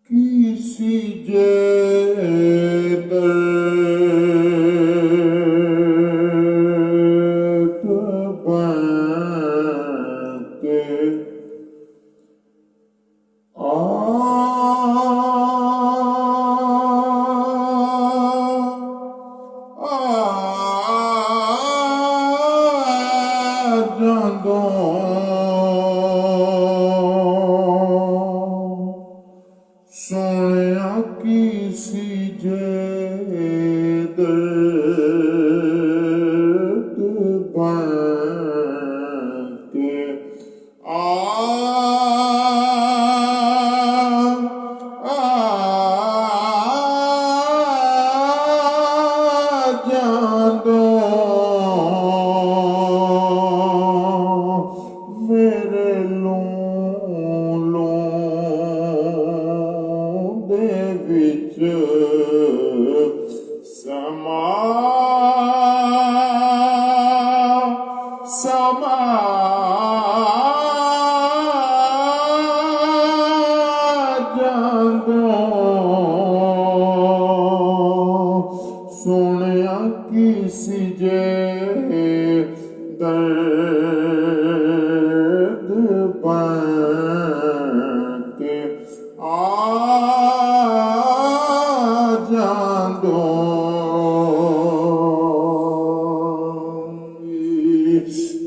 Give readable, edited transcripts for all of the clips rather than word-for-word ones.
किसी जे दर्द बनके सोनिया किसी जे दर्द बनके जादो मेरे ਦੇ ਵਿੱਚ ਸਮਾ ਜਾਂਦੋ ਸੋਹਣਿਆ ਕਿਸ ਜੇ ਦਰਦ ਬਣਕੇ ਜਾਂਦੋ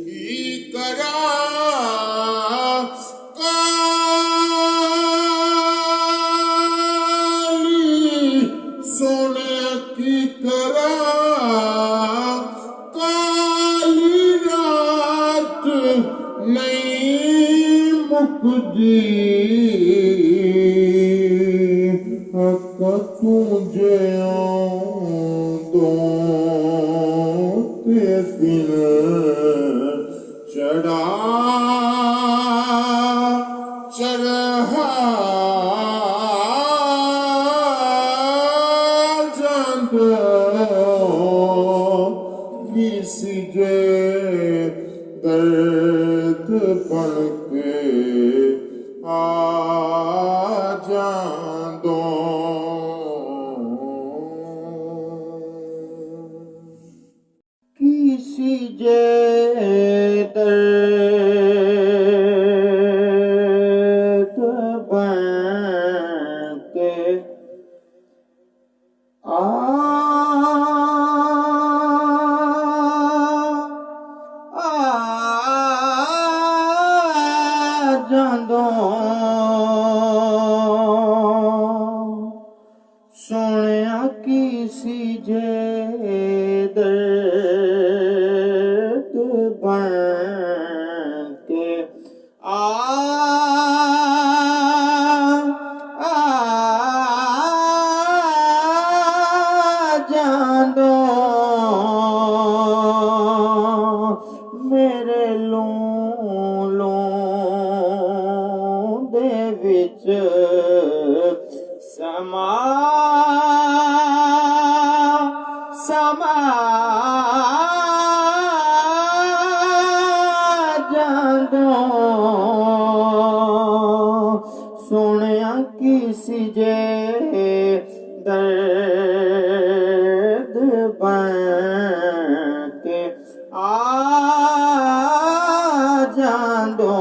ਕੀ ਕਰਾਂ ਕਾਲੀ ਸੋਹਣਿਆ ਕੀ ਕਰਾਂ ਕਾਲੀ ਰਾਤ ਨਹੀਂ ਮੁੱਕਦੀ ਤੁਝੇ ਤੇ ਦਿਨ ਚੜਾ ਚਰਹਾ ਜਾਂਦੋ ਕਿਸ ਜੇ ਦਰਦ ਬਣਕੇ ਜਾਂਦੋ किसी जे दर्द बनके ਜਾਂਦੋ ਸੋਹਣਿਆ ਕਿਸੀ ਜੇ ਦਰਦ ਬਣਕੇ ਜਾਂਦੋ ਮੇਰੇ ਦੇ ਵਿੱਚ ਸਮਾ ਜਾਂਦੋ ਸੋਹਣਿਆ ਕਿਸ ਜੇ ਦਰਦ ਬਣਕੇ ਜਾਂਦੋ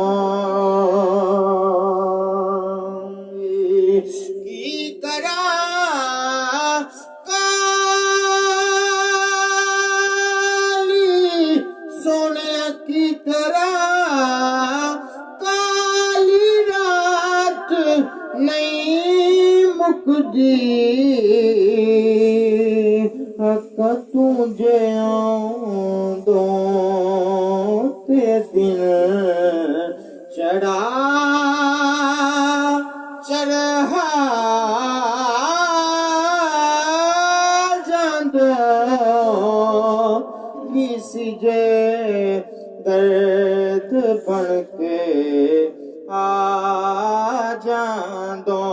ਕੀ ਕਰਾਂ ਕਾਲੀ ਸੋਹਣਿਆ ਕੀ ਕਰਾਂ ਕਾਲੀ ਰਾਤ ਨਹੀਂ ਮੁੱਕਦੀ ਤੁਝੇ ਤੇ ਦਿਨ ਚੜਾ ਚਰਹਾ ਜਾਂਦੋ ਕਿਸ ਜੇ ਦਰਦ ਬਣਕੇ ਜਾਂਦੋ